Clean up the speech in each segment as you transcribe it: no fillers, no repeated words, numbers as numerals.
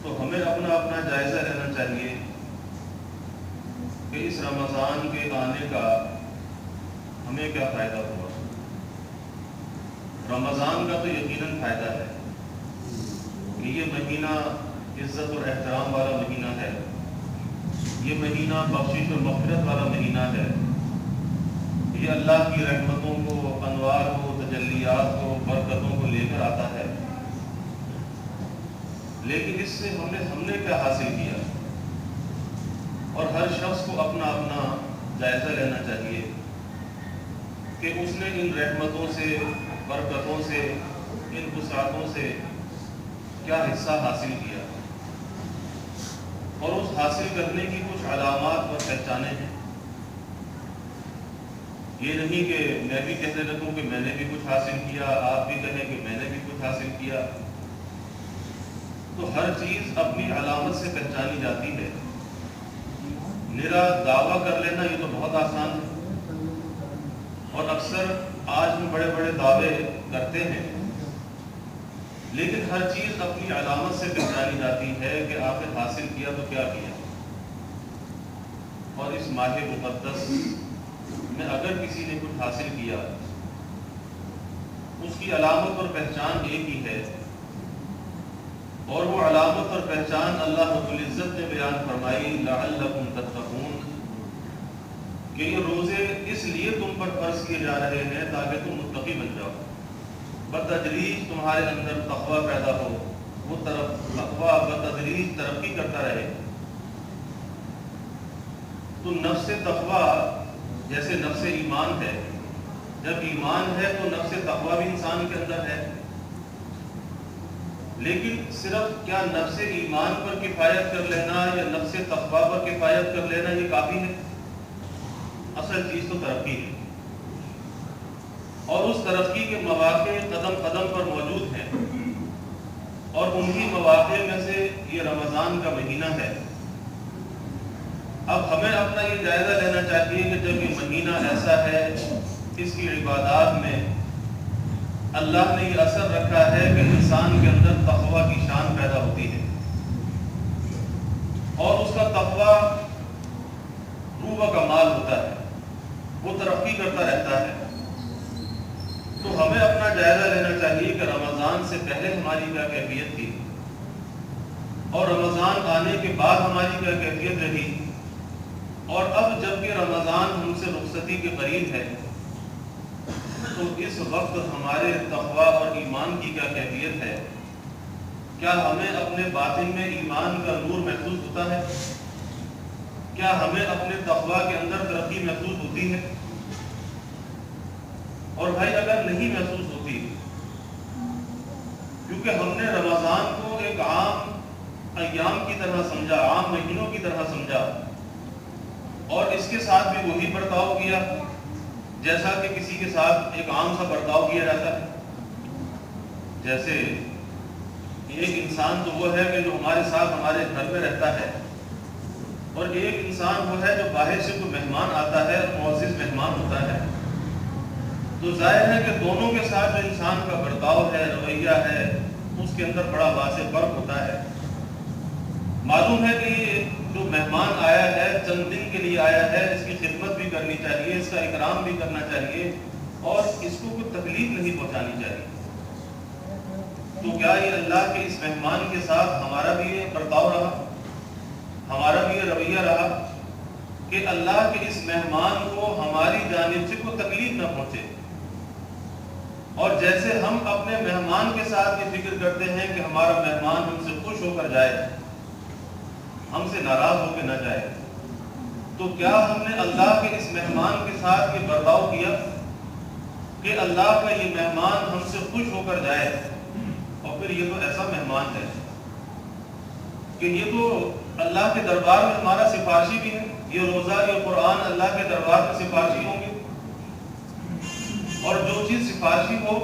تو ہمیں اپنا جائزہ لینا چاہیے کہ اس رمضان کے آنے کا ہمیں کیا فائدہ ہوا۔ رمضان کا تو یقیناً فائدہ ہے کہ یہ مہینہ عزت اور احترام والا مہینہ ہے، یہ مہینہ بخشش اور مغفرت والا مہینہ ہے، یہ اللہ کی رحمتوں کو، انوار کو، تجلیات کو، برکتوں کو لے کر آتا ہے۔ لیکن اس سے ہم نے کیا حاصل کیا؟ اور ہر شخص کو اپنا جائزہ لینا چاہیے کہ اس نے ان رحمتوں سے، برکتوں سے، ان وسعتوں سے کیا حصہ حاصل کیا، اور اس حاصل کرنے کی کچھ علامات اور پہچانیں ہیں۔ یہ نہیں کہ میں بھی کہنے لگوں کہ میں نے بھی کچھ حاصل کیا، آپ بھی کہیں کہ میں نے بھی کچھ حاصل کیا۔ تو ہر چیز اپنی علامت سے پہچانی جاتی ہے۔ نرا دعویٰ کر لینا یہ تو بہت آسان ہے، اور اکثر آج ہم بڑے بڑے دعوے کرتے ہیں، لیکن ہر چیز اپنی علامت سے پہچانی جاتی ہے کہ آخر حاصل کیا تو کیا کیا۔ اور اس ماہ مقدس میں اگر کسی نے کچھ حاصل کیا، اس کی علامت اور پہچان ایک ہی ہے، اور وہ علامت اور پہچان اللہ رب العزت نے بیان فرمائی لعلکم تتقون، کہ یہ روزے اس لیے تم پر فرض کیے جا رہے ہیں تاکہ تم متقی بن جاؤ، بتدریج تمہارے اندر تقویٰ پیدا ہو، وہ تقویٰ بتدریج ترقی کرتا رہے۔ تو نفس تقویٰ جیسے نفس ایمان ہے، جب ایمان ہے تو نفس تقویٰ بھی انسان کے اندر ہے، لیکن صرف کیا نفس ایمان پر کفایت کر لینا یا نفس تقویٰ پر کفایت کر لینا یہ کافی ہے؟ اصل چیز تو ترقی ہے، اور اس ترقی کے مواقع قدم قدم پر موجود ہیں، اور انہی مواقع میں سے یہ رمضان کا مہینہ ہے۔ اب ہمیں اپنا یہ جائزہ لینا چاہیے کہ جب یہ مہینہ ایسا ہے، اس کی عبادات میں اللہ نے یہ اثر رکھا ہے کہ انسان کے اندر تقویٰ کی شان پیدا ہوتی ہے، اور اس کا تقویٰ روح و کمال ہوتا ہے، وہ ترقی کرتا رہتا ہے۔ تو ہمیں اپنا جائزہ لینا چاہیے کہ رمضان سے پہلے ہماری کیا کیفیت تھی، اور رمضان آنے کے بعد ہماری کیا کیفیت رہی، اور اب جب کہ رمضان ہم سے رخصتی کے قریب ہے تو اس وقت ہمارے تقویٰ اور ایمان کی کیا کیفیت ہے؟ کیا ہمیں اپنے باطن میں ایمان کا نور محسوس ہوتا ہے؟ کیا ہمیں اپنے تقویٰ کے اندر ترقی محسوس ہوتی ہے؟ اور بھائی اگر نہیں محسوس ہوتی، کیونکہ ہم نے رمضان کو ایک عام ایام کی طرح سمجھا، عام مہینوں کی طرح سمجھا، اور اس کے ساتھ بھی وہی برتاؤ کیا جیسا کہ کسی کے ساتھ ایک عام سا برتاؤ کیا جاتا ہے۔ جیسے ایک انسان تو وہ ہے کہ جو ہمارے ساتھ ہمارے گھر میں رہتا ہے، اور ایک انسان وہ ہے جو باہر سے کوئی مہمان آتا ہے، معزز مہمان ہوتا ہے۔ تو ظاہر ہے کہ دونوں کے ساتھ جو انسان کا برتاؤ ہے، رویہ ہے، اس کے اندر بڑا واضح فرق ہوتا ہے۔ معلوم ہے کہ یہ جو مہمان آیا ہے چند دن کے لیے آیا ہے، اس کی خدمت بھی کرنی چاہیے، اس کا اکرام بھی کرنا چاہیے، اور اس کو کوئی تکلیف نہیں پہنچانی چاہیے۔ تو کیا یہ اللہ کے اس مہمان کے ساتھ ہمارا بھی یہ برتاؤ رہا، ہمارا بھی یہ رویہ رہا کہ اللہ کے اس مہمان کو ہماری جانب سے کوئی تکلیف نہ پہنچے؟ اور جیسے ہم اپنے مہمان کے ساتھ یہ فکر کرتے ہیں کہ ہمارا مہمان ہم سے خوش ہو کر جائے، ہم سے ناراض ہو کے نہ جائے، تو کیا ہم نے اللہ کے اس مہمان کے ساتھ یہ برتاؤ کیا کہ اللہ کا یہ مہمان ہم سے خوش ہو کر جائے؟ اور پھر یہ تو ایسا مہمان ہے کہ یہ تو اللہ کے دربار میں ہمارا سفارشی بھی ہے، یہ روزہ یہ قرآن اللہ کے دربار میں سفارشی ہوں گے، اور جو چیز سفارشی ہو،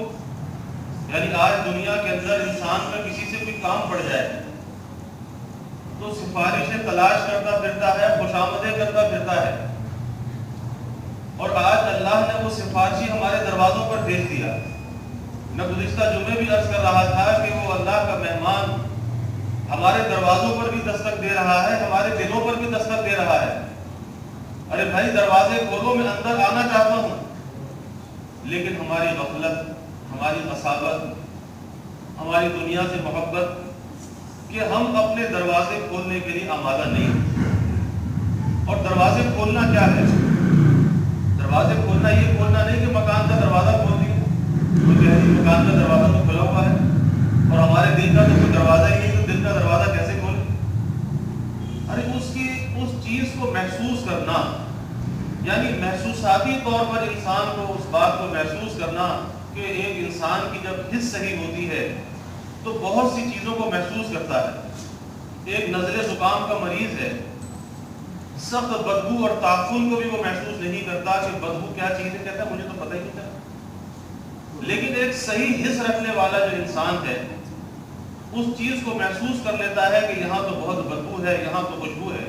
یعنی آج دنیا کے اندر انسان کا کسی سے کوئی کام پڑ جائے تو سفارشیں تلاش کرتا پھرتا ہے، خوشامدیں کرتا پھرتا ہے، اور آج اللہ نے وہ سفارشی ہمارے دروازوں پر بھیج دیا۔ میں گزشتہ جمعے بھی عرض کر رہا تھا کہ وہ اللہ کا مہمان ہمارے دروازوں پر بھی دستک دے رہا ہے، ہمارے دلوں پر بھی دستک دے رہا ہے. ارے بھائی دروازے کھولو، میں اندر آنا چاہتا ہوں. لیکن ہماری غفلت، ہماری قساوت، ہماری دنیا سے محبت کہ ہم اپنے دروازے کھولنے کے لیے آمادہ نہیں. اور دروازے کھولنا کیا ہے؟ دروازے کھولنا یہ کھولنا نہیں کہ مکان کا دروازہ کھول دیا، کیونکہ مکان کا دروازہ تو کھلا ہوا ہے اور ہمارے دل کا تو کوئی دروازہ ہی نہیں، تو دل کا دروازہ کیسے کھولے؟ ارے اس چیز کو محسوس کرنا، یعنی محسوساتی طور پر انسان کو اس بات کو محسوس کرنا کہ ایک انسان کی جب حس صحیح ہوتی ہے تو بہت سی چیزوں کو محسوس کرتا ہے. ایک نزلے زکام کا مریض ہے، سخت بدبو اور تعفن کو بھی وہ محسوس نہیں کرتا کہ بدبو کیا چیز ہے، کہتا ہے مجھے تو پتہ ہی نہیں چلا. لیکن ایک صحیح حس رکھنے والا جو انسان ہے اس چیز کو محسوس کر لیتا ہے کہ یہاں تو بہت بدبو ہے، یہاں تو خوشبو ہے.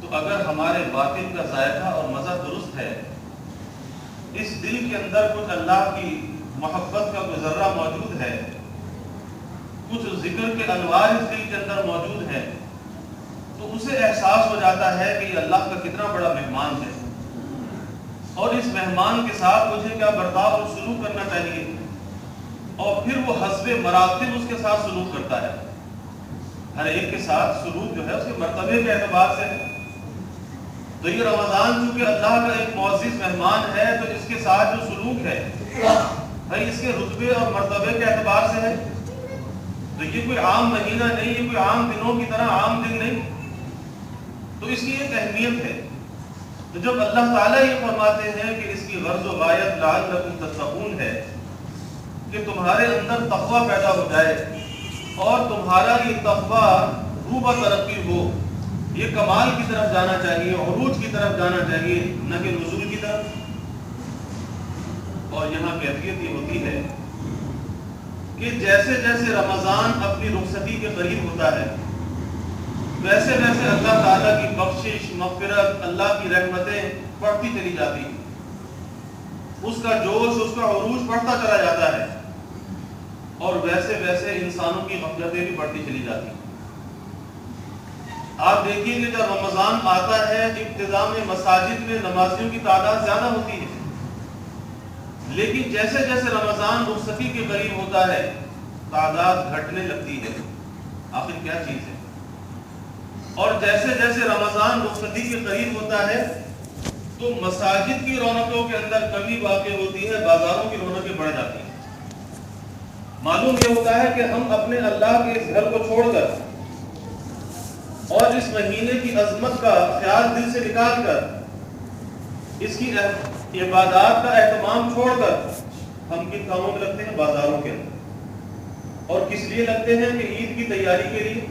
تو اگر ہمارے باطن کا ذائقہ اور مزہ درست ہے، اس دل کے اندر کچھ اللہ کی محبت کا کوئی ذرہ موجود ہے، کچھ ذکر کے انوار اس دل کے اندر موجود ہے، تو اسے احساس ہو جاتا ہے کہ یہ اللہ کا کتنا بڑا مہمان ہے اور اس مہمان کے ساتھ مجھے کیا برتاؤ اور سلوک کرنا چاہیے. اور پھر وہ حسب مراتب اس کے ساتھ سلوک کرتا ہے. ہر ایک کے ساتھ سلوک جو ہے اس کے مرتبے کے اعتبار سے ہے. تو یہ رمضان چونکہ اللہ کا ایک معزز مہمان ہے تو اس کے ساتھ جو سلوک ہے بھائی اس کے رتبے اور مرتبے کے اعتبار سے ہے. تو یہ کوئی عام مہینہ نہیں، یہ کوئی عام دنوں کی طرح عام دن نہیں. تو اس کی ایک اہمیت ہے. تو جب اللہ تعالیٰ یہ فرماتے ہیں کہ اس کی غرض و غایت لعلکم تتقون ہے کہ تمہارے اندر تقویٰ پیدا ہو جائے اور تمہارا یہ تقویٰ روبہ ترقی ہو، یہ کمال کی طرف جانا چاہیے، عروج کی طرف جانا چاہیے، نہ کہ نزول کی طرف. اور یہاں کیفیت یہ ہوتی ہے کہ جیسے جیسے رمضان اپنی رخصتی کے قریب ہوتا ہے ویسے ویسے اللہ تعالیٰ کی بخشش، مغفرت، اللہ کی رحمتیں بڑھتی چلی جاتی ہیں. اس کا جوش، اس کا عروج بڑھتا چلا جاتا ہے اور ویسے ویسے انسانوں کی غفلتیں بھی بڑھتی چلی جاتی ہیں. آپ دیکھیے کہ جب رمضان آتا ہے ابتدا میں مساجد میں نمازیوں کی تعداد زیادہ ہوتی ہے، لیکن جیسے جیسے رمضان رخصتی کے قریب ہوتا ہے تعداد گھٹنے لگتی ہے. آخر کیا چیز ہے؟ اور جیسے جیسے رمضان رخصتی کے قریب ہوتا ہے تو مساجد کی رونقوں کے اندر کمی واقع ہوتی ہے، بازاروں کی رونقیں بڑھ جاتی ہیں. معلوم یہ ہوتا ہے کہ ہم اپنے اللہ کے اس گھر کو چھوڑ کر اور اس مہینے کی عظمت کا خیال دل سے نکال کر اس کی عبادات کا اہتمام چھوڑ کر ہم کن کاموں میں لگتے ہیں؟ بازاروں کے اندر. اور کس لیے لگتے ہیں؟ کہ عید کی تیاری کے لیے.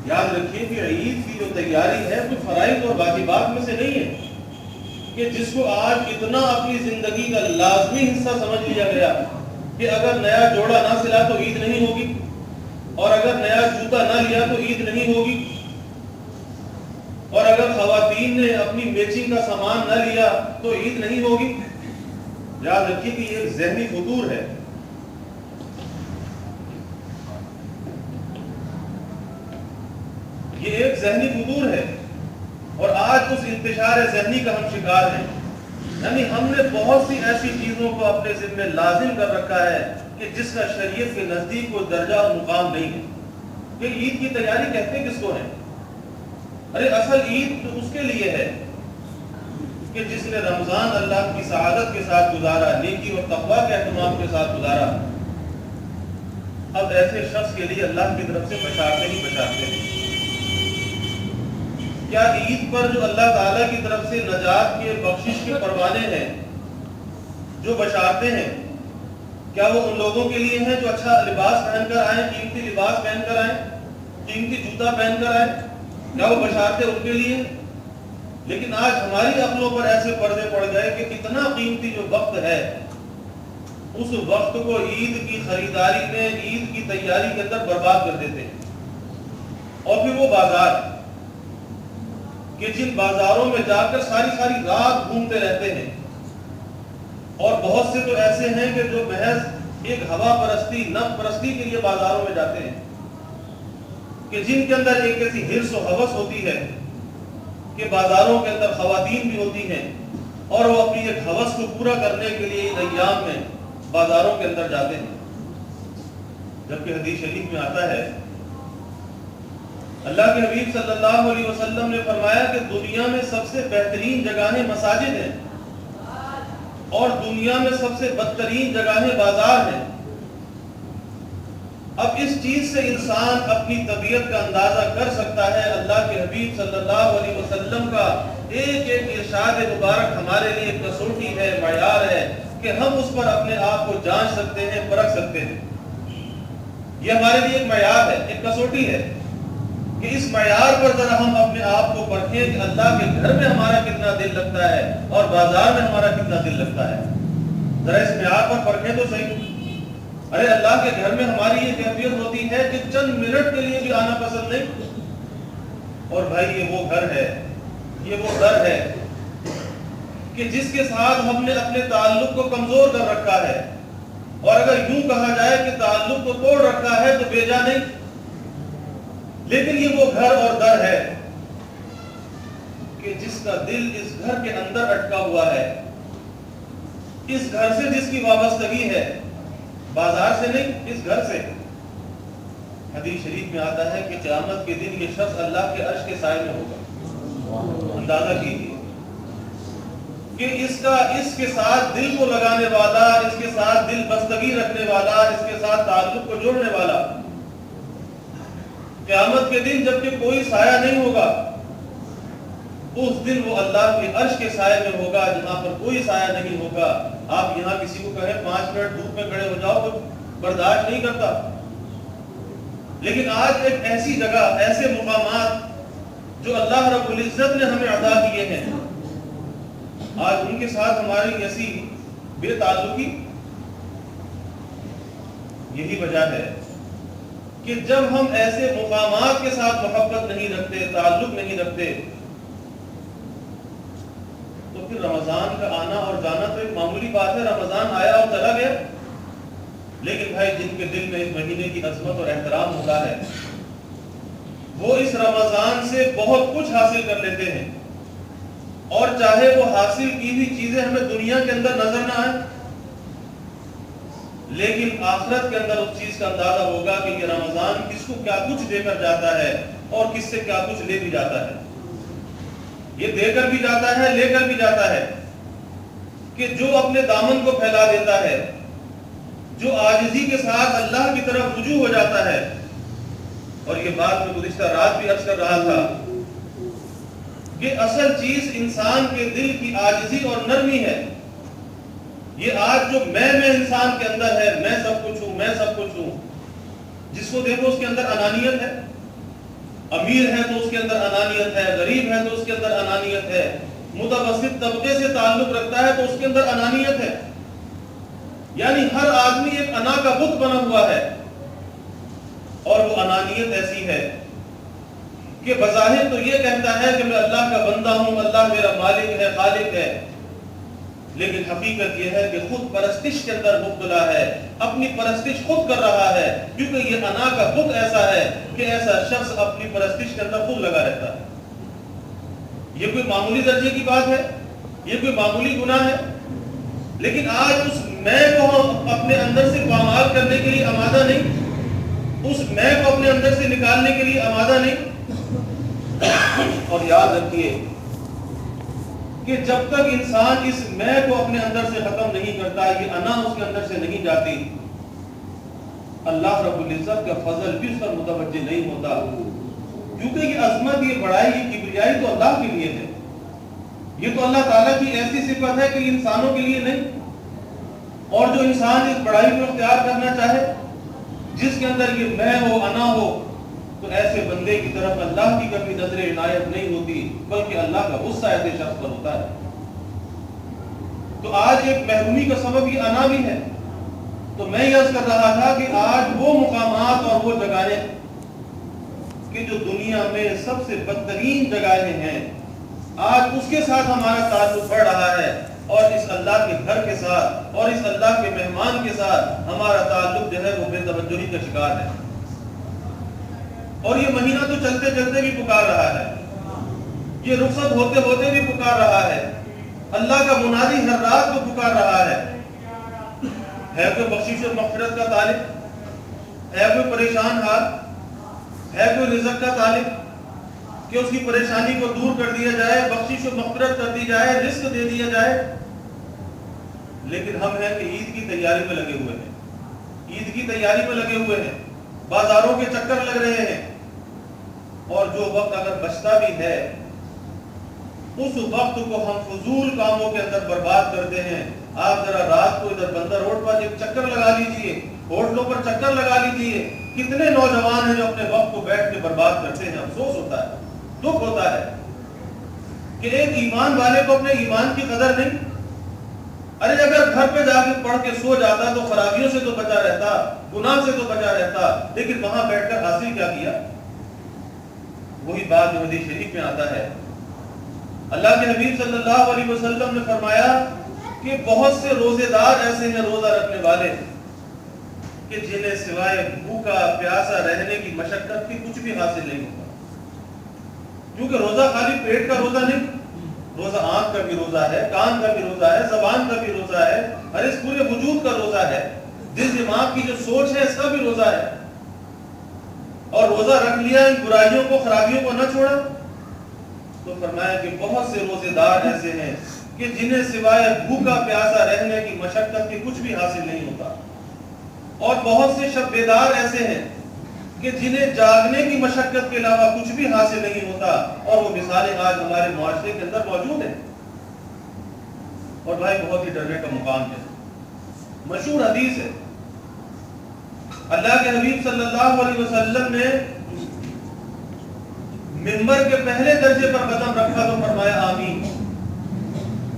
یاد رکھیے کہ عید کی جو تیاری ہے کوئی فرائض اور واجبات میں سے نہیں ہے کہ جس کو آج اتنا اپنی زندگی کا لازمی حصہ سمجھ لیا گیا کہ اگر نیا جوڑا نہ سلا تو عید نہیں ہوگی اور اگر نیا جوتا نہ لیا تو عید نہیں ہوگی اور اگر خواتین نے اپنی میچنگ کا سامان نہ لیا تو عید نہیں ہوگی. یاد رکھیے کہ یہ ایک ذہنی فطور ہے. یہ ایک ذہنی فطور ہے اور آج اس انتشار ذہنی کا ہم شکار ہیں. یعنی ہم نے بہت سی ایسی چیزوں کو اپنے ذمہ لازم کر رکھا ہے کہ جس کا شریعت کے نزدیک کوئی درجہ اور مقام نہیں ہے. کہ عید کی تیاری کہتے کس کو ہے؟ ارے اصل عید تو اس کے لیے ہے کہ جس نے رمضان اللہ کی سعادت کے ساتھ گزارا، نیکی اور تقویٰ کے اہتمام کے ساتھ گزارا. اب ایسے شخص کے لیے اللہ کی طرف سے بشارتیں ہی بشارتیں ہیں. کیا عید پر جو اللہ تعالیٰ کی طرف سے نجات کے بخشش کے پروانے ہیں، جو بشارتیں ہیں، کیا وہ ان لوگوں کے لیے ہیں جو اچھا لباس پہن کر آئیں، قیمتی لباس پہن کر آئیں، قیمتی جوتا پہن کر آئیں؟ کیا وہ بشارتیں ان کے لیے؟ لیکن آج ہماری عقلوں پر ایسے پردے پڑ گئے کہ اتنا قیمتی جو وقت ہے اس وقت کو عید کی خریداری میں، عید کی تیاری کے اندر برباد کر دیتے ہیں. اور پھر وہ بازار کہ جن بازاروں میں جا کر ساری ساری رات گھومتے رہتے ہیں، اور بہت سے تو ایسے ہیں کہ جو محض ایک ہوا پرستی، نفس پرستی کے لیے بازاروں میں جاتے ہیں. کہ جن کے اندر ایک ایسی حرص و ہوس ہوتی ہے کہ بازاروں کے اندر خواتین بھی ہوتی ہیں اور وہ اپنی ایک ہوس کو پورا کرنے کے لیے ایام میں بازاروں کے اندر جاتے ہیں، جبکہ حدیث شریف میں آتا ہے اللہ کے حبیب صلی اللہ علیہ وسلم نے فرمایا کہ دنیا میں سب سے بہترین جگہیں مساجد ہیں اور دنیا میں سب سے بدترین جگہیں بازار ہیں۔ اب اس چیز سے انسان اپنی طبیعت کا اندازہ کر سکتا ہے۔ اللہ کے حبیب صلی اللہ علیہ وسلم کا ایک ایک ارشاد مبارک ہمارے لیے ایک کسوٹی ہے، معیار ہے کہ ہم اس پر اپنے آپ کو جانچ سکتے ہیں، پرکھ سکتے ہیں۔ یہ ہمارے لیے ایک معیار ہے، ایک کسوٹی ہے کہ اس معیار پر ذرا ہم اپنے آپ کو پرکھیں کہ اللہ کے گھر میں ہمارا کتنا دل لگتا ہے اور بازار میں ہمارا کتنا دل لگتا ہے۔ ذرا اس معیار پر پرکھیں تو صحیح۔ ارے اللہ کے گھر میں ہماری یہ کیفیت ہوتی ہے کہ چند منٹ کے لیے بھی آنا پسند نہیں، اور بھائی یہ وہ گھر ہے، یہ وہ گھر ہے کہ جس کے ساتھ ہم نے اپنے تعلق کو کمزور کر رکھا ہے، اور اگر یوں کہا جائے کہ تعلق کو توڑ رکھا ہے تو بیجا نہیں، لیکن یہ وہ گھر اور در ہے کہ جس کا دل اس گھر کے اندر اٹکا ہوا ہے، اس گھر سے جس کی وابستگی ہے، بازار سے نہیں، اس گھر سے۔ حدیث شریف میں آتا ہے کہ قیامت کے دن یہ شخص اللہ کے عرش کے سائے میں ہوگا۔ اندازہ کیجیے کہ اس کے ساتھ دل کو لگانے والا، اس کے ساتھ دل بستگی رکھنے والا، اس کے ساتھ تعلق کو جوڑنے والا، قیامت کے دن جب کہ کوئی سایہ نہیں ہوگا، اس دن وہ اللہ کے عرش کے سائے میں ہوگا جہاں پر کوئی سایہ نہیں ہوگا۔ آپ یہاں کسی کو کہیں 5 منٹ دھوپ میں کھڑے ہو جاؤ تو برداشت نہیں کرتا، لیکن آج ایک ایسی جگہ، ایسے مقامات جو اللہ رب العزت نے ہمیں عطا کیے ہیں، آج ان کے ساتھ ہماری ایسی بے تعلقی، یہی وجہ ہے کہ جب ہم ایسے مقامات کے ساتھ محبت نہیں رکھتے، تعلق نہیں رکھتے، تو پھر رمضان کا آنا اور جانا تو ایک معمولی بات ہے، رمضان آیا اور چلا گیا۔ لیکن بھائی جن کے دل میں اس مہینے کی عظمت اور احترام ہوتا ہے، وہ اس رمضان سے بہت کچھ حاصل کر لیتے ہیں، اور چاہے وہ حاصل کی ہوئی چیزیں ہمیں دنیا کے اندر نظر نہ آئیں، لیکن آخرت کے اندر اس چیز کا اندازہ ہوگا کہ یہ رمضان کس کو کیا کچھ دے کر جاتا ہے اور کس سے کیا کچھ لے بھی جاتا ہے۔ یہ دے کر بھی جاتا ہے، لے کر بھی جاتا ہے کہ جو اپنے دامن کو پھیلا دیتا ہے، جو عاجزی کے ساتھ اللہ کی طرف رجوع ہو جاتا ہے۔ اور یہ بات میں گزشتہ رات بھی عرض کر رہا تھا کہ اصل چیز انسان کے دل کی عاجزی اور نرمی ہے۔ یہ آج جو میں انسان کے اندر ہے، میں سب کچھ ہوں، میں سب کچھ ہوں، جس کو دیکھو اس کے اندر انانیت ہے، امیر ہے تو اس کے اندر انانیت ہے، غریب ہے تو اس کے اندر انانیت ہے، متوسط طبقے سے تعلق رکھتا ہے تو اس کے اندر انانیت ہے۔ یعنی ہر آدمی ایک انا کا بت بنا ہوا ہے، اور وہ انانیت ایسی ہے کہ بظاہر تو یہ کہتا ہے کہ میں اللہ کا بندہ ہوں، اللہ میرا مالک ہے، خالق ہے، لیکن حقیقت یہ ہے کہ خود پرستش کے اندر مبتلا ہے، اپنی پرستش خود کر رہا ہے، کیونکہ یہ انا کا بت ایسا ہے کہ ایسا شخص اپنی پرستش کے اندر خود لگا رہتا ہے۔ یہ کوئی معمولی درجے کی بات ہے، یہ کوئی معمولی گناہ ہے، لیکن آج اس میں کو اپنے اندر سے پامال کرنے کے لیے آمادہ نہیں، اس میں کو اپنے اندر سے نکالنے کے لیے آمادہ نہیں۔ اور یاد رکھیے کہ جب تک انسان اس میں کو اپنے اندر سے ختم نہیں کرتا، یہ انا اس کے اندر سے نہیں جاتی، اللہ رب العزت کا فضل بھی اس پر متوجہ نہیں ہوتا، کیونکہ یہ عظمت، یہ بڑائی، یہ کبریائی تو اللہ کے لیے ہے، یہ تو اللہ تعالیٰ کی ایسی صفت ہے کہ انسانوں کے لیے نہیں۔ اور جو انسان اس بڑائی کو اختیار کرنا چاہے، جس کے اندر یہ میں ہو، انا ہو، تو ایسے بندے کی طرف اللہ کی کبھی نظر عنایت نہیں ہوتی، بلکہ اللہ کا غصہ ایسے شخص پر ہوتا ہے۔ تو آج ایک محرومی کا سبب یہ انا بھی ہے۔ تو میں یہ عرض کر رہا تھا کہ آج وہ مقامات اور وہ جگہیں کہ جو دنیا میں سب سے بدترین جگہیں ہیں، آج اس کے ساتھ ہمارا تعلق بڑھ رہا ہے، اور اس اللہ کے گھر کے ساتھ اور اس اللہ کے مہمان کے ساتھ ہمارا تعلق جو ہے وہ بے توجہی کا شکار ہے۔ اور یہ مہینہ تو چلتے چلتے بھی پکار رہا ہے، یہ رخصت ہوتے ہوتے بھی پکار رہا ہے، اللہ کا منادی ہر رات کو پکار رہا ہے کوئی بخشش و مغفرت کا طالب؟ ہے کوئی پریشان حال؟ ہے کوئی رزق کا طالب کہ اس کی پریشانی کو دور کر دیا جائے، بخشش و مغفرت کر دی جائے، رزق دے دیا جائے؟ لیکن ہم ہیں کہ عید کی تیاری میں لگے ہوئے ہیں، عید کی تیاری میں لگے ہوئے ہیں، بازاروں کے چکر لگ رہے ہیں، اور جو وقت اگر بچتا بھی ہے اس وقت کو ہم فضول کاموں کے اندر برباد کرتے ہیں۔ آپ ذرا رات کو ادھر بندر روڈ پر ایک چکر لگا لیجئے، ہوٹلوں پر چکر لگا لیجئے، کتنے نوجوان ہیں جو اپنے وقت کو بیٹھ کے برباد کرتے ہیں۔ افسوس ہوتا ہے، دکھ ہوتا ہے کہ ایک ایمان والے کو اپنے ایمان کی قدر نہیں۔ ارے اگر گھر پہ جا کے پڑھ کے سو جاتا تو خرابیوں سے تو بچا رہتا، گناہ سے تو بچا رہتا، لیکن وہاں بیٹھ کر حاصل کیا کیا؟ وہی بات جو حدیث شریف میں آتا ہے، اللہ کے حبیب صلی اللہ علیہ وسلم نے فرمایا کہ بہت سے روزے دار ایسے ہیں، روزہ رکھنے والے، کہ جنہیں سوائے بھوکا پیاسا رہنے کی مشقت کی کچھ بھی حاصل نہیں ہوتا۔ کیونکہ روزہ خالی پیٹ کا روزہ نہیں، روزہ آنکھ کا بھی روزہ ہے، کان کا بھی روزہ ہے، زبان کا بھی روزہ ہے، ہر اس پورے وجود کا روزہ ہے، جس دماغ کی جو سوچ ہے اس کا بھی روزہ ہے۔ اور روزہ رکھ لیا، ان برائیوں کو خرابیوں کو نہ چھوڑا، تو فرمایا کہ بہت سے روزے دار ایسے ہیں کہ جنہیں سوائے بھوکا پیاسا رہنے کی مشقت کے کچھ بھی حاصل نہیں ہوتا، اور بہت سے شب بیدار ایسے ہیں کہ جنہیں جاگنے کی مشقت کے علاوہ کچھ بھی حاصل نہیں ہوتا، اور وہ مثالیں آج ہمارے معاشرے کے اندر موجود ہیں۔ اور بھائی بہت ہی ڈرنے کا مقام ہے۔ مشہور حدیث ہے، اللہ کے حبیب صلی اللہ علیہ وسلم نے منبر کے پہلے درجے پر قدم رکھا تو فرمایا آمین،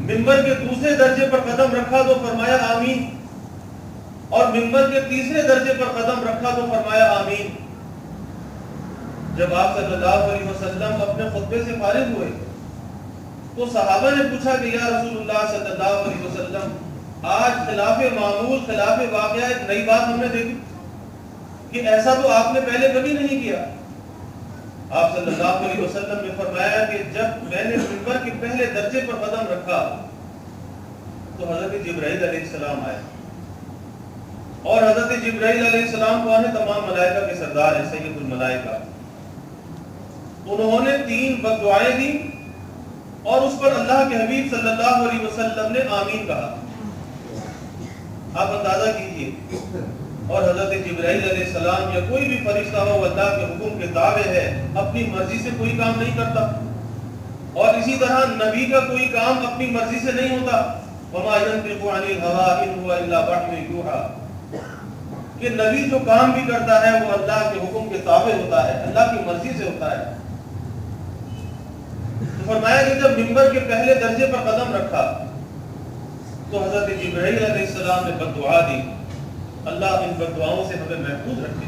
منبر کے دوسرے درجے پر قدم رکھا تو فرمایا آمین، اور منبر کے تیسرے درجے پر قدم رکھا تو فرمایا آمین۔ جب آپ صلی اللہ علیہ وسلم اپنے خطبے سے فارغ ہوئے تو صحابہ نے پوچھا کہ یا رسول اللہ صلی اللہ علیہ وسلم، آج خلاف معمول، خلاف واقعہ ایک نئی بات ہم نے دیکھی کہ ایسا تو آپ نے پہلے کبھی نہیں کیا۔ آپ صلی اللہ علیہ وسلم نے فرمایا کہ جب میں نے منبر کے پہلے درجے پر قدم رکھا تو حضرت جبرائیل علیہ السلام آئے، اور حضرت جبرائیل علیہ السلام کون ہے؟ تمام ملائکہ کے سردار ہیں، سید الملائکہ۔ انہوں نے 3 بد دعائیں دی، اور اس پر اللہ کے حبیب صلی اللہ علیہ وسلم نے آمین کہا۔ آپ اندازہ کیجئے، اور حضرت جبرائیل علیہ السلام یا کوئی بھی فرشتہ ہو اللہ کے حکم کے تابع ہے، اپنی مرضی سے کوئی کام نہیں کرتا، اور اسی طرح نبی کا کوئی کام اپنی مرضی سے نہیں ہوتا۔ وما ينطق عن الهوى ان هو الا وحي يوحى، کہ نبی جو کام بھی کرتا ہے وہ اللہ کے حکم کے تابع ہوتا ہے، اللہ کی مرضی سے ہوتا ہے۔ تو فرمایا کہ جب منبر کے پہلے درجے پر قدم رکھا تو حضرت جبرائیل علیہ السلام نے بد دعا دی، اللہ ان بد دعاؤں سے ہمیں محفوظ رکھے،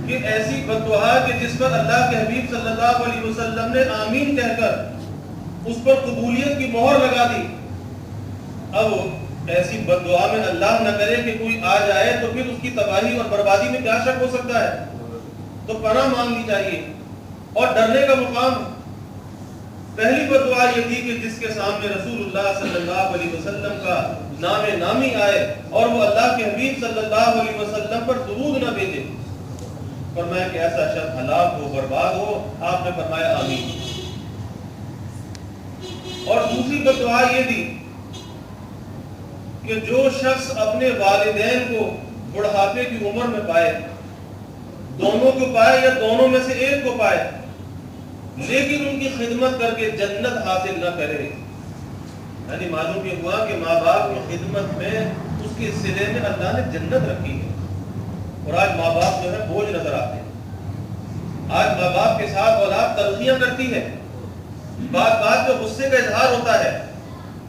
کہ ایسی بد دعا کہ جس پر اللہ کے حبیب صلی اللہ علیہ وسلم نے آمین کہہ کر اس پر قبولیت کی مہر لگا دی۔ اب ایسی بد دعا میں اللہ نہ کرے کہ کوئی آ جائے تو پھر اس کی تباہی اور بربادی میں کیا شک ہو سکتا ہے؟ تو پناہ مانگنی چاہیے اور ڈرنے کا مقام۔ پہلی بد دعا یہ تھی کہ جس کے سامنے رسول اللہ صلی اللہ علیہ وسلم کا نام نامی آئے اور وہ اللہ کے حبیب صلی اللہ علیہ وسلم پر درود نہ بھیجے، فرمایا کہ ایسا شخص ہلاک ہو، برباد ہو۔ آپ نے فرمایا آمین۔ اور دوسری بد دعا یہ تھی کہ جو شخص اپنے والدین کو بڑھاپے کی عمر میں پائے، دونوں کو پائے یا دونوں میں سے ایک کو پائے، لیکن ان کی خدمت کر کے جنت حاصل نہ کرے، یعنی معلوم یہ ہوا کہ ماں باپ کی خدمت میں اس کے صلے میں اللہ نے جنت رکھی ہے۔ اور آج ماں باپ جو ہے بوجھ نظر آتے ہیں، آج ماں باپ کے ساتھ اولاد تلخیاں کرتی ہے، بات بات پہ غصے کا اظہار ہوتا ہے۔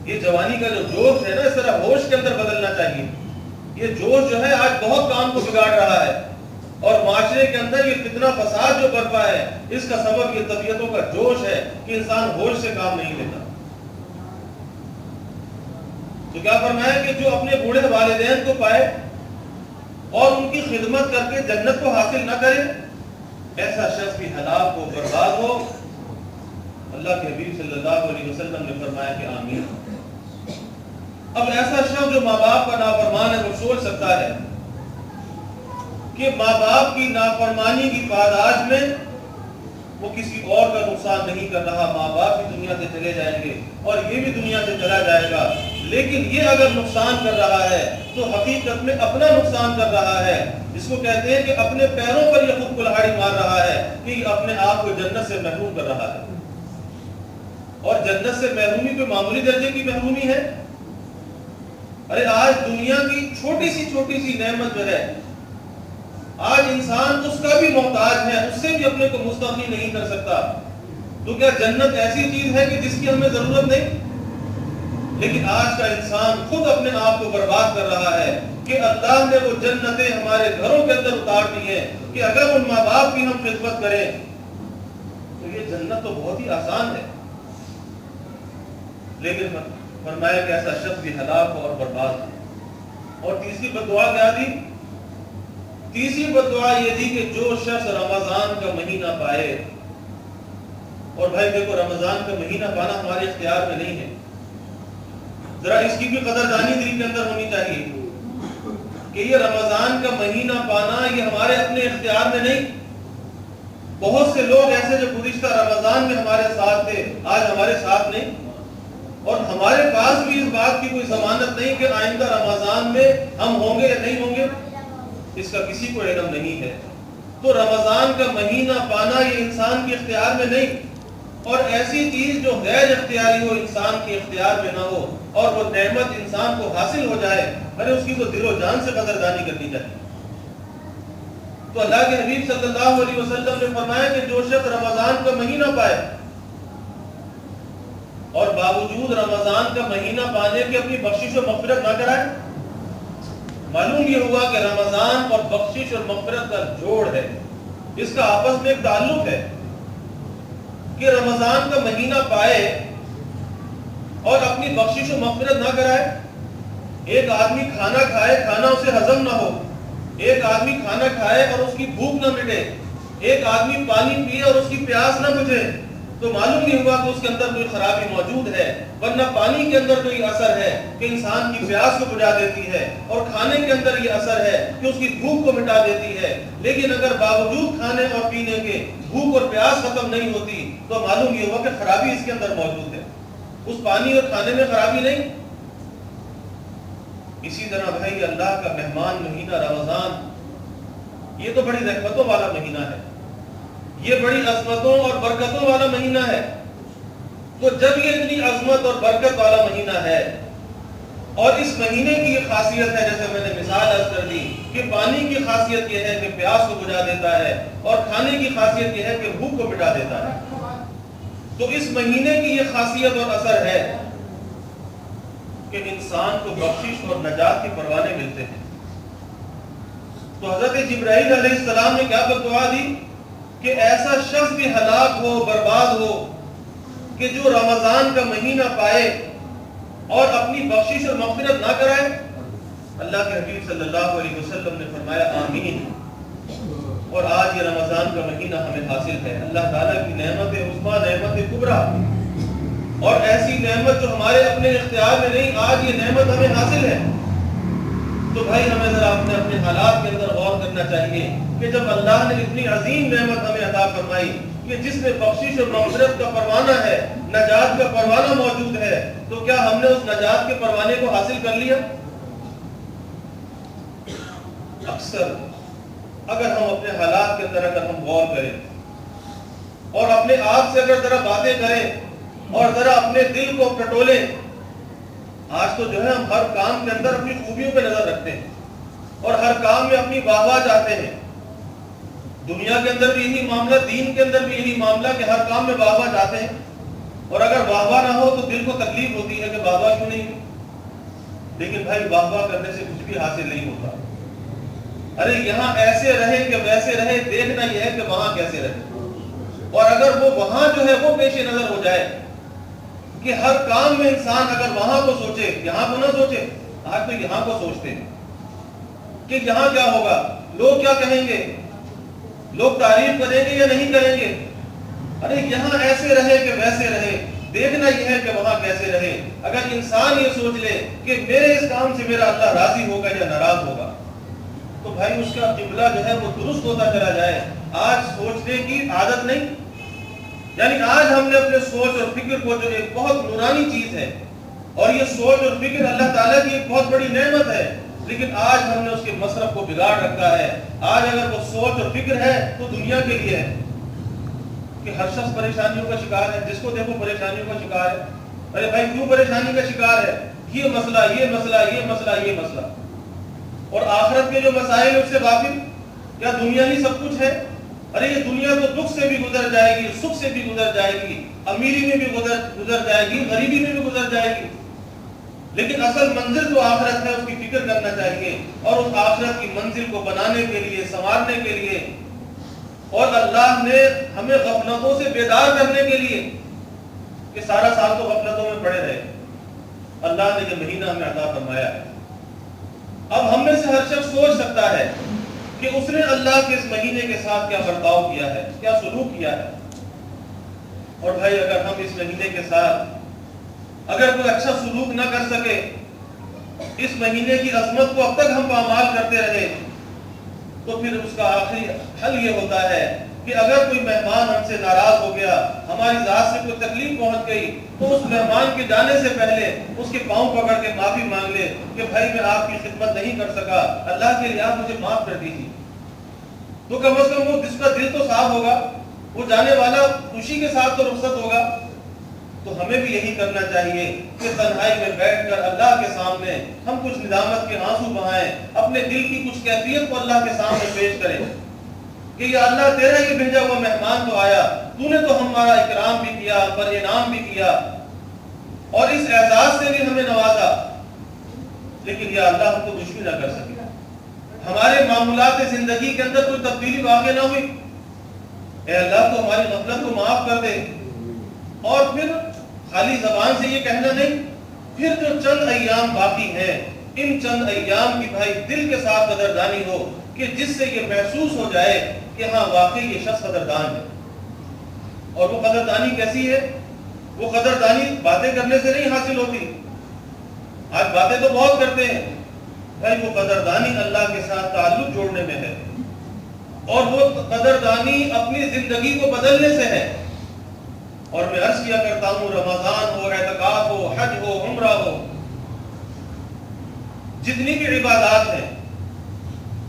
یہ جوانی کا جو جوش ہے نا، اس طرح ہوش کے اندر بدلنا چاہیے۔ یہ جوش جو ہے آج بہت کام کو بگاڑ رہا ہے، اور معاشرے کے اندر یہ فتنہ فساد جو برپا ہے، اس کا سبب یہ طبیعتوں کا جوش ہے کہ انسان ہوش سے کام نہیں لیتا۔ تو کیا فرمایا کہ جو اپنے بوڑھے والدین کو پائے اور ان کی خدمت کر کے جنت کو حاصل نہ کرے، ایسا شخص بھی ہلاک ہو، برباد ہو۔ اللہ کے حبیب صلی اللہ علیہ وسلم نے فرمایا کہ آمین۔ اب ایسا شخص جو ماں باپ کا نافرمان ہے وہ سوچ سکتا ہے کہ ماں باپ کی نافرمانی کی پاداش میں وہ کسی اور کا نقصان نہیں کر رہا، ماں باپ بھی دنیا سے چلے جائیں گے اور یہ بھی دنیا سے چلا جائے گا، لیکن یہ اگر نقصان کر رہا ہے تو حقیقت میں اپنا نقصان کر رہا ہے۔ اس کو کہتے ہیں کہ اپنے پیروں پر یہ خود کلہاڑی مار رہا ہے کہ یہ اپنے آپ کو جنت سے محروم کر رہا ہے۔ اور جنت سے محرومی کوئی معمولی درجے کی محرومی ہے؟ ارے آج دنیا کی چھوٹی سی نعمت جو ہے، آج انسان اس کا بھی محتاج ہے، اس سے بھی اپنے کو مستغنی نہیں کر سکتا، تو کیا جنت ایسی چیز ہے کہ جس کی ہمیں ضرورت نہیں؟ لیکن آج کا انسان خود اپنے آپ کو برباد کر رہا ہے کہ اللہ نے وہ جنتیں ہمارے گھروں کے اندر اتار دی ہیں کہ اگر ان ماں باپ کی ہم خدمت کریں تو یہ جنت تو بہت ہی آسان ہے، لیکن فرمایا کہ ایسا شخص بھی ہلاک ہو اور برباد ہو۔ اور تیسری بددعا کیا دی؟ تیسری بددعا یہ تھی کہ جو شخص رمضان کا مہینہ پائے، اور بھائی دیکھو رمضان کا مہینہ پانا ہمارے اختیار میں نہیں ہے، ذرا اس کی بھی قدردانی دل کے اندر ہونی چاہیے کہ یہ رمضان کا مہینہ پانا یہ ہمارے اپنے اختیار میں نہیں۔ بہت سے لوگ ایسے جو گزشتہ رمضان میں ہمارے ساتھ تھے آج ہمارے ساتھ نہیں، اور ہمارے پاس بھی اس بات کی کوئی ضمانت نہیں کہ آئندہ رمضان میں ہم ہوں گے یا نہیں ہوں گے، اس کا کسی کو علم نہیں ہے۔ تو رمضان کا مہینہ پانا یہ انسان کے اختیار میں نہیں، اور ایسی چیز جو غیر اختیاری ہو، انسان کے اختیار میں نہ ہو، اور وہ نعمت انسان کو حاصل ہو جائے، ارے اس کی تو دل و جان سے قدردانی کرنی چاہیے۔ تو اللہ کے حبیب صلی اللہ علیہ وسلم نے فرمایا کہ جو شخص رمضان کا مہینہ پائے اور باوجود رمضان کا مہینہ پانے کے اپنی بخشش و مغفرت نہ کرائے، معلوم یہ ہوا کہ رمضان اور بخشش اور مغفرت کا جوڑ ہے، اس کا آپس میں ایک تعلق ہے کہ رمضان کا مہینہ پائے اور اپنی بخشش و مغفرت نہ کرائے۔ ایک آدمی کھانا کھائے، کھانا اسے ہضم نہ ہو، ایک آدمی کھانا کھائے اور اس کی بھوک نہ مٹے، ایک آدمی پانی پیے اور اس کی پیاس نہ بجھے، تو معلوم یہ ہوا کہ اس کے اندر کوئی خرابی موجود ہے۔ ورنہ پانی کے اندر کوئی اثر ہے کہ انسان کی پیاس کو بجھا دیتی ہے، اور کھانے کے اندر یہ اثر ہے کہ اس کی بھوک کو مٹا دیتی ہے، لیکن اگر باوجود کھانے اور پینے کے بھوک اور پیاس ختم نہیں ہوتی تو معلوم یہ ہوا کہ خرابی اس کے اندر موجود ہے، اس پانی اور کھانے میں خرابی نہیں۔ اسی طرح بھائی اللہ کا مہمان مہینہ رمضان یہ تو بڑی رحمتوں والا مہینہ ہے، یہ بڑی عظمتوں اور برکتوں والا مہینہ ہے۔ تو جب یہ اتنی عظمت اور برکت والا مہینہ ہے، اور اس مہینے کی یہ خاصیت ہے، جیسے میں نے مثال عرض کر دی کہ پانی کی خاصیت یہ ہے کہ پیاس کو بجھا دیتا ہے، اور کھانے کی خاصیت یہ ہے کہ بھوک کو مٹا دیتا ہے، تو اس مہینے کی یہ خاصیت اور اثر ہے کہ انسان کو بخشش اور نجات کے پروانے ملتے ہیں۔ تو حضرت جبرائیل علیہ السلام نے کیا بددعا دی کہ ایسا شخص بھی ہلاک ہو، برباد ہو کہ جو رمضان کا مہینہ پائے اور اپنی بخشش اور مغفرت نہ کرائے۔ اللہ کے حبیب صلی اللہ علیہ وسلم نے فرمایا آمین۔ اور آج یہ رمضان کا مہینہ ہمیں حاصل ہے، اللہ تعالیٰ کی نعمت عظمیٰ، نعمت کبریٰ، اور ایسی نعمت جو ہمارے اپنے اختیار میں نہیں، آج یہ نعمت ہمیں حاصل ہے۔ تو بھائی ہمیں ذرا اپنے حالات کے اندر غور کرنا چاہیے کہ جب اللہ نے اتنی عظیم نعمت ہمیں عطا فرمائی کہ جس میں بخشش اور مغفرت کا پروانہ ہے، نجات کا پروانہ موجود ہے، تو کیا ہم نے اس نجات کے پروانے کو حاصل کر لیا؟ اکثر اگر ہم اپنے حالات کے اندر اگر ہم غور کریں اور اپنے آپ سے اگر ذرا باتیں کریں اور ذرا اپنے دل کو ٹٹولیں، آج تو جو ہے ہم ہر کام کے اندر اپنی خوبیوں پہ نظر رکھتے ہیں اور ہر کام میں اپنی واہ واہ چاہتے ہیں۔ دنیا کے اندر بھی یہی معاملہ، دین کے اندر بھی یہی معاملہ کہ ہر کام میں واہ واہ چاہتے ہیں، اور اگر واہ واہ نہ ہو تو دل کو تکلیف ہوتی ہے کہ واہ واہ کیوں نہیں۔ لیکن بھائی واہ واہ کرنے سے کچھ بھی حاصل نہیں ہوتا۔ ارے یہاں ایسے رہے کہ ویسے رہے، دیکھنا یہ ہے کہ وہاں کیسے رہے، اور اگر وہ وہاں جو ہے وہ پیش نظر ہو جائے کہ ہر کام میں انسان اگر وہاں کو سوچے، یہاں کو نہ سوچے۔ آج تو یہاں کو سوچتے ہیں کہ یہاں کیا ہوگا، لوگ کیا کہیں گے، لوگ تعریف کریں گے یا نہیں کریں گے؟ ارے یہاں ایسے رہے کہ ویسے رہے، دیکھنا یہ ہے کہ وہاں کیسے رہے۔ اگر انسان یہ سوچ لے کہ میرے اس کام سے میرا اللہ راضی ہوگا یا ناراض ہوگا، تو بھائی اس کا قبلہ جو ہے وہ درست ہوتا چلا جائے۔ آج سوچنے کی عادت نہیں، یعنی آج ہم نے اپنے سوچ اور فکر کو، جو ایک بہت نورانی چیز ہے، اور یہ سوچ اور فکر اللہ تعالیٰ کی ایک بہت بڑی نعمت ہے، لیکن آج ہم نے اس کے مصرف کو بگاڑ رکھا ہے۔ آج اگر وہ سوچ اور فکر ہے تو دنیا کے لیے ہے، کہ ہر شخص پریشانیوں کا شکار ہے، جس کو دیکھو پریشانیوں کا شکار ہے۔ ارے بھائی کیوں پریشانی کا شکار ہے؟ یہ مسئلہ، یہ مسئلہ، یہ مسئلہ، یہ مسئلہ، اور آخرت کے جو مسائل اس سے واقف؟ کیا دنیا ہی سب کچھ ہے؟ ارے یہ دنیا تو دکھ سے بھی گزر جائے گی، سکھ سے بھی گزر جائے گی، امیری میں بھی گزر جائے گی، غریبی میں بھی گزر جائے گی، لیکن اصل منزل تو آخرت ہے، اس کی فکر کرنا چاہیے، اور اس آخرت کی منزل کو بنانے کے لیے، سنوارنے کے لیے، اور اللہ نے ہمیں غفلتوں سے بیدار کرنے کے لیے، کہ سارا سال تو غفلتوں میں پڑے رہے، اللہ نے یہ مہینہ ہمیں عطا فرمایا ہے۔ اب ہم میں سے ہر شخص سوچ سکتا ہے کہ اس نے اللہ کے اس مہینے کے ساتھ کیا برتاؤ کیا ہے، کیا سلوک کیا ہے۔ اور بھائی اگر ہم اس مہینے کے ساتھ اگر کوئی اچھا سلوک نہ کر سکے، اس مہینے کی عظمت کو اب تک ہم پامال کرتے رہے، تو پھر اس کا آخری حل یہ ہوتا ہے کہ اگر کوئی مہمان ہم سے ناراض ہو گیا، ہماری ذات سے کوئی تکلیف پہنچ گئی، تو اس مہمان کے جانے سے پہلے اس کے پاؤں پکڑ کے معافی مانگ لے کہ بھائی میں آپ کی خدمت نہیں کر سکا، اللہ کے لیے آپ مجھے معاف کر دیجیے۔ تو کم از کم وہ جس کا دل تو صاف ہوگا، وہ جانے والا خوشی کے ساتھ تو رخصت ہوگا۔ تو ہمیں بھی یہی کرنا چاہیے کہ تنہائی میں بیٹھ کر اللہ کے سامنے ہم کچھ ندامت کے آنسو بہائیں، اپنے دل کی کچھ کیفیت کو اللہ کے سامنے پیش کریں کہ یا اللہ تیرا یہ بھیجا ہوا مہمان تو آیا، تو نے تو ہمارا اکرام بھی کیا، پر انعام بھی کیا، اور اس اعزاز سے بھی ہمیں نوازا، لیکن یا اللہ ہم تو کچھ بھی نہ کر سکے، ہمارے معمولات زندگی کے اندر کوئی تبدیلی واقع نہ ہوئی، اے اللہ تو ہماری غفلت کو معاف کر دے۔ اور پھر خالی زبان سے یہ کہنا نہیں، پھر جو چند ایام باقی ہیں، ان چند ایام کی بھائی دل کے ساتھ قدردانی ہو، کہ جس سے یہ محسوس ہو جائے کہ ہاں واقعی یہ شخص قدردان ہے۔ اور وہ قدردانی کیسی ہے؟ وہ قدردانی باتیں کرنے سے نہیں حاصل ہوتی، آج باتیں تو بہت کرتے ہیں، بھائی وہ قدردانی اللہ کے ساتھ تعلق جوڑنے میں ہے، اور وہ قدردانی اپنی زندگی کو بدلنے سے ہے۔ اور میں عرض کیا کرتا ہوں، رمضان ہو، اعتکاف ہو، حج ہو، عمرہ ہو، جتنی بھی عبادات ہیں،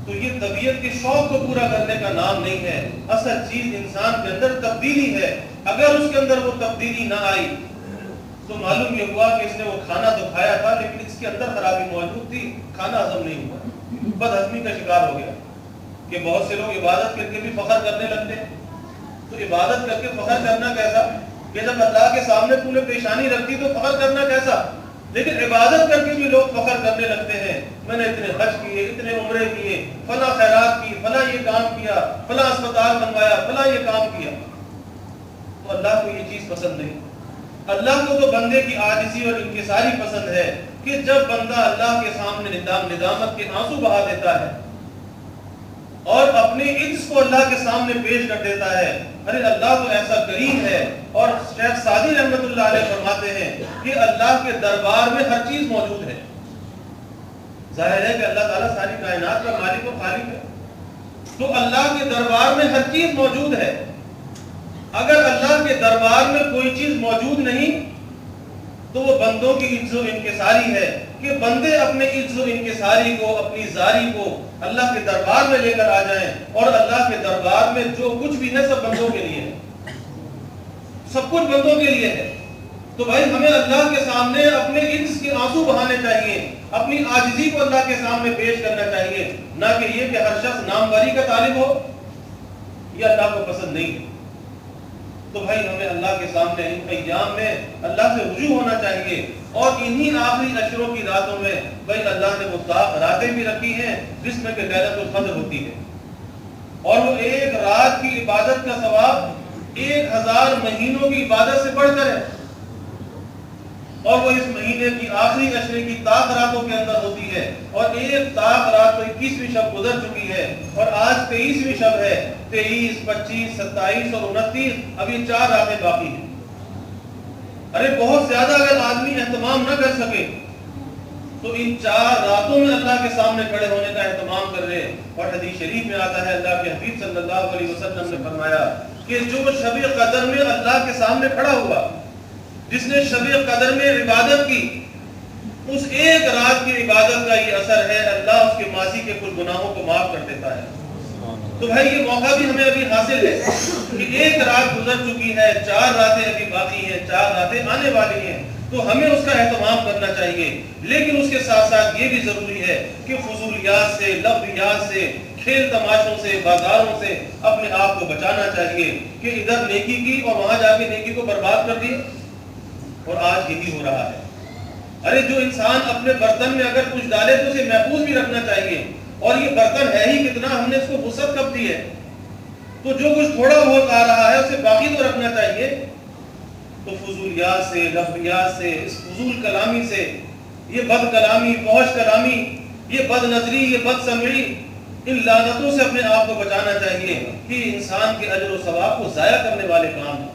تو یہ طبیعت کے شوق کو پورا کرنے کا نام نہیں ہے، اصل چیز انسان کے اندر تبدیلی ہے۔ اگر اس کے اندر وہ تبدیلی نہ آئی تو معلوم یہ ہوا کہ اس نے وہ کھانا تو کھایا تھا، لیکن اس کے اندر خرابی موجود تھی، کھانا ہضم نہیں ہوا، بد ہضمی کا شکار ہو گیا۔ کہ بہت سے لوگ عبادت کر کے بھی فخر کرنے لگتے ہیں، تو عبادت کر کے فخر کرنا کیسا؟ کہ جب اللہ کے سامنے تو نے پیشانی رکھتی تو فخر کرنا کیسا؟ لیکن عبادت کر کے بھی لوگ فخر کرنے لگتے ہیں، میں نے اتنے حج کیے، اتنے عمرے کیے، فلاں خیرات کی، فلاں یہ کام کیا، فلاں اسپتال بنوایا، فلاں یہ کام کیا۔ تو اللہ کو یہ چیز پسند نہیں۔ اللہ کو تو بندے کی عاجزی اور انکساری پسند ہے، کہ جب بندہ اللہ کے سامنے ندامت کے آنسو بہا دیتا ہے اور اپنے عجز کو اللہ کے سامنے پیش کر دیتا ہے۔ ارے اللہ تو ایسا کریم ہے، اور شیخ سعدی رحمت اللہ علیہ فرماتے ہیں کہ اللہ کے دربار میں ہر چیز موجود ہے۔ ظاہر ہے کہ اللہ تعالیٰ ساری کائنات کا مالک و خالق ہے، تو اللہ کے دربار میں ہر چیز موجود ہے۔ اگر اللہ کے دربار میں کوئی چیز موجود نہیں تو وہ بندوں کی عجز و انکساری ہے، کہ بندے اپنے عجز و انکساری کو، اپنی زاری کو اللہ کے دربار میں لے کر آ جائیں، اور اللہ کے دربار میں جو کچھ بھی ہے سب بندوں کے لیے ہے، سب کچھ بندوں کے لیے ہے۔ تو بھائی ہمیں اللہ کے سامنے اپنے عجز کے آنسو بہانے چاہیے، اپنی عاجزی کو اللہ کے سامنے پیش کرنا چاہیے، نہ کہ یہ کہ ہر شخص ناموری کا طالب ہو، یہ اللہ کو پسند نہیں ہے۔ تو بھائی ہمیں اللہ کے سامنے ان ایام میں اللہ سے رجوع ہونا چاہیے، اور انہی آخری عشروں کی راتوں میں بھائی اللہ نے وہ راتیں بھی رکھی ہیں جس میں کہ لیلۃ القدر ہوتی ہے، اور وہ ایک رات کی عبادت کا ثواب 1000 مہینوں کی عبادت سے بڑھ کر ہے۔ اور وہ اس مہینے کی آخری عشرے کی تاک راتوں کے اندر ہوتی ہے، اور ایک تاک رات تو 21ویں شب گزر چکی ہے اور آج 23ویں شب ہے۔ 23، 25، 27 اور 29، اب یہ 4 راتیں باقی ہیں۔ ارے بہت زیادہ اگر آدمی اہتمام نہ کر سکے تو ان 4 راتوں میں اللہ کے سامنے کھڑے ہونے کا اہتمام کر لے۔ اور حدیث شریف میں آتا ہے، اللہ کے حبیب صلی اللہ علیہ وسلم نے فرمایا کہ جو شب قدر میں اللہ کے سامنے کھڑا ہوا، جس نے شب قدر میں عبادت کی، اس ایک رات کی عبادت کا یہ اثر ہے، اللہ اس کے ماضی کے کچھ گناہوں کو معاف کر دیتا ہے۔ تو بھائی یہ موقع بھی ہمیں ابھی حاصل ہے کہ ایک رات گزر چکی ہے، 4 راتیں ابھی باقی ہیں، 4 راتیں آنے والی ہیں، تو ہمیں اس کا اہتمام کرنا چاہیے۔ لیکن اس کے ساتھ ساتھ یہ بھی ضروری ہے کہ فضولیات سے، لغویات سے، کھیل تماشوں سے، بازاروں سے اپنے آپ کو بچانا چاہیے کہ ادھر نیکی کی اور وہاں جا کے نیکی کو برباد کر دی، اور آج یہی ہو رہا ہے۔ ارے جو انسان اپنے برتن میں اگر کچھ ڈالے تو اسے محفوظ بھی رکھنا چاہیے، اور یہ برتن ہے ہی کتنا، ہم نے اس کو وسعت کب دی ہے، تو جو کچھ تھوڑا بہت آ رہا ہے اسے باقی تو رکھنا چاہیے۔ تو فضولیات سے، لغویات سے، اس فضول کلامی سے، یہ بد کلامی، فحش کلامی، یہ بد نظری، یہ بد سمعی، ان لعنتوں سے اپنے آپ کو بچانا چاہیے کہ انسان کے اجر و ثواب کو ضائع کرنے والے کام ہیں۔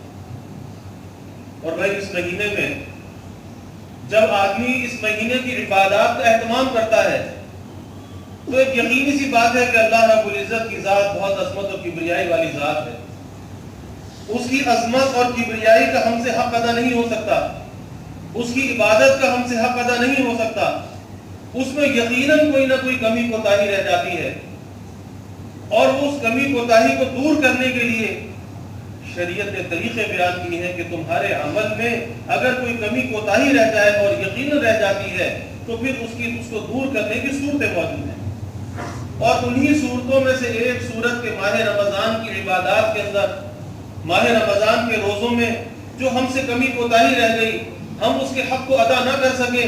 اور بھائی اس مہینے میں جب آدمی اس مہینے کی عبادات کا اہتمام کرتا ہے تو ایک یقینی سی بات ہے کہ اللہ رب العزت کی ذات بہت عظمت اور کبریائی والی ذات ہے۔ اس کی عظمت اور کبریائی کا ہم سے حق ادا نہیں ہو سکتا، اس کی عبادت کا ہم سے حق ادا نہیں ہو سکتا، اس میں یقیناً کوئی نہ کوئی کمی کوتاہی رہ جاتی ہے، اور اس کمی کوتاہی کو دور کرنے کے لیے شریعت نے طریقے بیان کی ہیں کہ تمہارے عمل میں اگر کوئی کمی کوتاہی رہ جائے اور یقیناً رہ جاتی ہے تو پھر اس کو دور کرنے کی صورتیں موجود ہیں، اور انہی صورتوں میں سے ایک صورت کے ماہ رمضان کی عبادات کے اندر، ماہ رمضان کے روزوں میں جو ہم سے کمی کوتاہی رہ گئی، ہم اس کے حق کو ادا نہ کر سکے،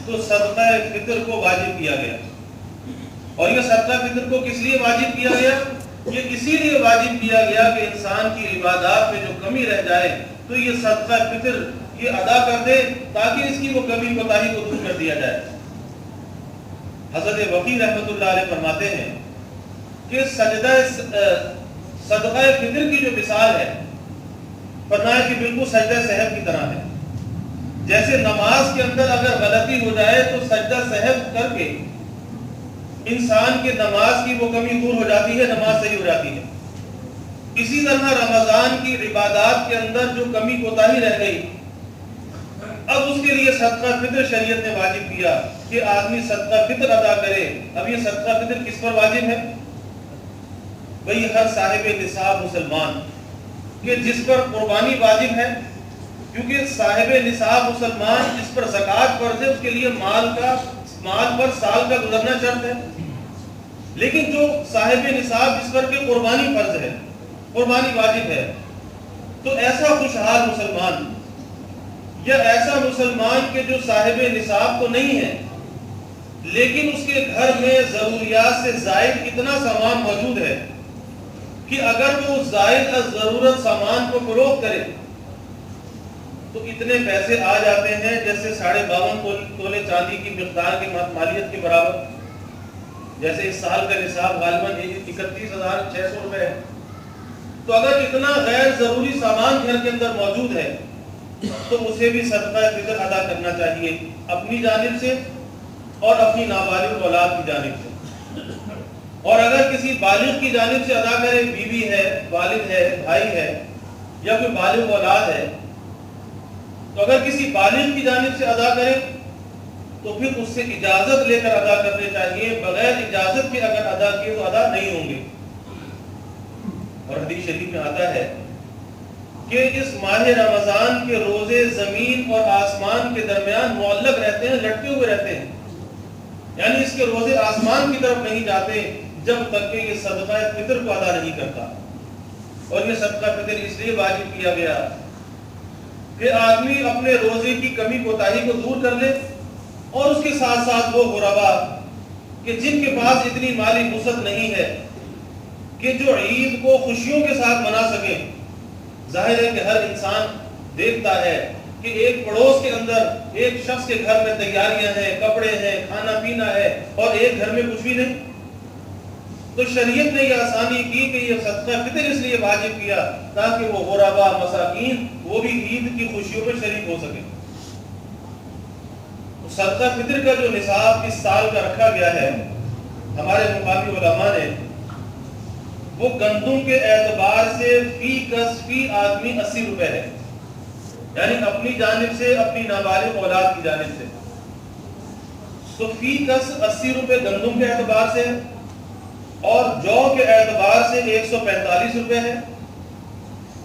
تو صدقہ فطر کو واجب کیا گیا۔ اور یہ صدقہ فطر کو کس لیے واجب کیا گیا؟ یہ اسی لیے واجب کیا گیا کہ انسان کی عبادات میں جو کمی رہ جائے تو یہ صدقہ فطر یہ ادا کر دے تاکہ اس کی وہ کمی کوتاہی کو دور کر دیا جائے۔ حضرت وقی رحمۃ اللہ علیہ فرماتے ہیں کہ صدقہ فطر کی جو مثال ہے، فرمایا کہ بالکل سجدہ سہو کی طرح ہے۔ جیسے نماز کے اندر اگر غلطی ہو جائے تو سجدہ سہو کر کے انسان کے نماز کی وہ کمی دور ہو جاتی ہے، نماز صحیح ہو جاتی ہے۔ اسی طرح رمضان کی عبادات کے اندر جو کمی کوتاہی رہ گئی، اب اس کے لیے صدقہ فطر شریعت نے واجب کیا کہ آدمی صدقہ فطر ادا کرے۔ اب یہ صدقہ فطر کس پر واجب ہے؟ وہی ہر صاحب نصاب مسلمان، کہ جس پر قربانی واجب ہے، کیونکہ صاحب نصاب مسلمان جس پر زکوٰۃ فرض ہے اس کے لیے مال پر سال کا گزرنا شرط ہے، لیکن جو صاحب نصاب جس پر کہ قربانی فرض ہے، قربانی واجب ہے، تو ایسا خوشحال مسلمان یا ایسا مسلمان کہ جو صاحب نصاب تو نہیں ہے لیکن اس کے گھر میں ضروریات سے زائد اتنا سامان موجود ہے کہ اگر وہ زائد از ضرورت سامان کو فروخت کرے تو اتنے پیسے آ جاتے ہیں جیسے 52.5 تولے چاندی کی مقدار کی مالیت کے برابر۔ جیسے اس سال کا نصاب غالباً 31,600 روپے ہے، تو اگر اتنا غیر ضروری سامان گھر کے اندر موجود ہے تو اسے بھی صدقہ فطر ادا کرنا چاہیے، اپنی جانب سے اور اپنی نابالغ اولاد کی جانب سے۔ اور اگر کسی بالغ کی جانب سے ادا کرے، بیوی ہے، والد ہے، بھائی ہے یا کوئی بالغ اولاد ہے، تو اگر کسی بالغ کی جانب سے ادا کرے تو پھر اس سے اجازت لے کر ادا کرنے چاہیے، بغیر اجازت کے اگر ادا کیے تو ادا نہیں ہوں گے۔ اور حدیث شریف میں آتا ہے کہ اس ماہ رمضان کے روزے زمین اور آسمان کے درمیان معلق رہتے ہیں، لٹکے ہوئے رہتے ہیں، یعنی اس کے روزے آسمان کی طرف نہیں جاتے جب تک کہ یہ صدقہ فطر کو ادا نہیں کرتا۔ اور یہ صدقہ فطر اس لیے واجب کیا گیا کہ آدمی اپنے روزے کی کمی کوتاہی کو دور کر لے، اور اس کے ساتھ ساتھ وہ غربا کہ جن کے پاس اتنی مالی وسعت نہیں ہے کہ جو عید کو خوشیوں کے ساتھ منا سکیں۔ ظاہر ہے کہ ہر انسان دیکھتا ہے کہ ایک پڑوس کے اندر ایک شخص کے گھر میں تیاریاں ہیں، کپڑے ہیں، کھانا پینا ہے، اور ایک گھر میں کچھ بھی نہیں. تو شریعت نے یہ آسانی کی کہ یہ صدقہ فطر اس لیے واجب کیا تاکہ وہ غربا مساکین وہ بھی عید کی خوشیوں میں شریک ہو سکے. صدقہ فطر کا جو نصاب اس سال کا رکھا گیا ہے ہمارے مقامی علماء نے، وہ گندم کے اعتبار سے فی کس فی آدمی 80 روپے ہے، یعنی اپنی جانب سے، اپنی نابالغ اولاد کی جانب سے. تو فی کس 80 روپے گندم کے اعتبار سے، اور جو کے اعتبار سے 145 روپے ہے،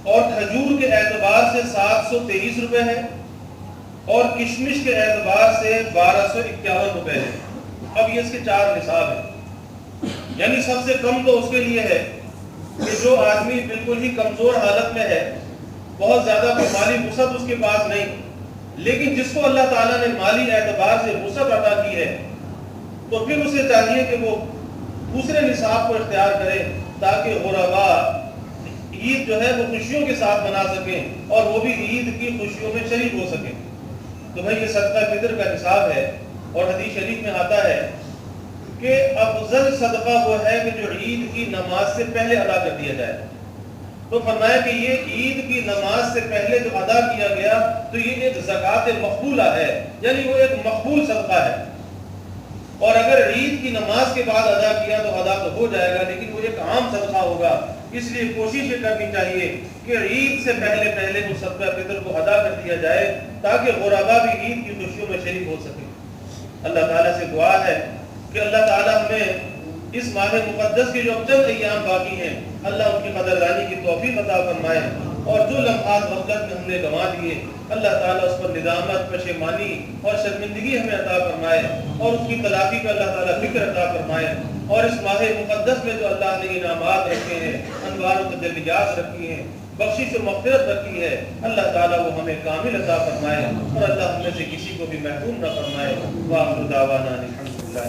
اور کھجور کے اعتبار سے 723 روپے ہے، اور کشمش کے اعتبار سے 1251 روپے ہے. اب یہ اس کے 4 نصاب ہیں. یعنی سب سے کم تو اس کے لیے ہے کہ جو آدمی بالکل ہی کمزور حالت میں ہے، بہت زیادہ کوئی مالی وسعت اس کے پاس نہیں، لیکن جس کو اللہ تعالیٰ نے مالی اعتبار سے وسعت عطا کی ہے، تو پھر اسے چاہیے کہ وہ دوسرے نصاب کو اختیار کرے تاکہ غربا عید جو ہے وہ خوشیوں کے ساتھ منا سکیں اور وہ بھی عید کی خوشیوں میں شریک ہو سکیں. تو بھائی یہ صدقہ فطر کا نصاب ہے، اور حدیث شریف میں آتا ہے کہ افضل صدقہ وہ ہے کہ جو عید کی نماز سے پہلے ادا کر دیا جائے. تو فرمایا کہ یہ عید کی نماز سے پہلے جو ادا کیا گیا تو یہ ایک زکوٰۃ مقبولہ ہے، یعنی وہ ایک مقبول صدقہ ہے. اور اگر عید کی نماز کے بعد ادا کیا تو ادا تو ہو جائے گا، لیکن وہ ایک عام صدقہ ہوگا. اس لیے کوشش یہ کرنی چاہیے کہ عید سے پہلے پہلے وہ صدقہ فطر کو ادا کر دیا جائے تاکہ غربا بھی عید کی خوشیوں میں شریک ہو سکے. اللہ تعالیٰ سے دعا ہے کہ اللہ تعالیٰ ہمیں اس ماہ مقدس کے جو اب چند ایام باقی ہیں، اللہ ان کی قدردانی کی توفیق عطا فرمائے، اور جو لمحات غفلت میں ہم نے گنوا دیے اللہ تعالیٰ اس پر ندامت، پشیمانی اور شرمندگی ہمیں عطا فرمائے، اور اس کی تلافی کا اللہ تعالیٰ فکر عطا فرمائے. اور اس ماہ مقدس میں جو اللہ نے انعامات رکھے ہیں، انوار و تجلیات رکھی ہیں، بخشش و مغفرت رکھی ہے، اللہ تعالیٰ وہ ہمیں کامل عطا فرمائے، اور اللہ ہم میں سے کسی کو بھی محروم نہ فرمائے. وآخر دعوانا الحمدللہ.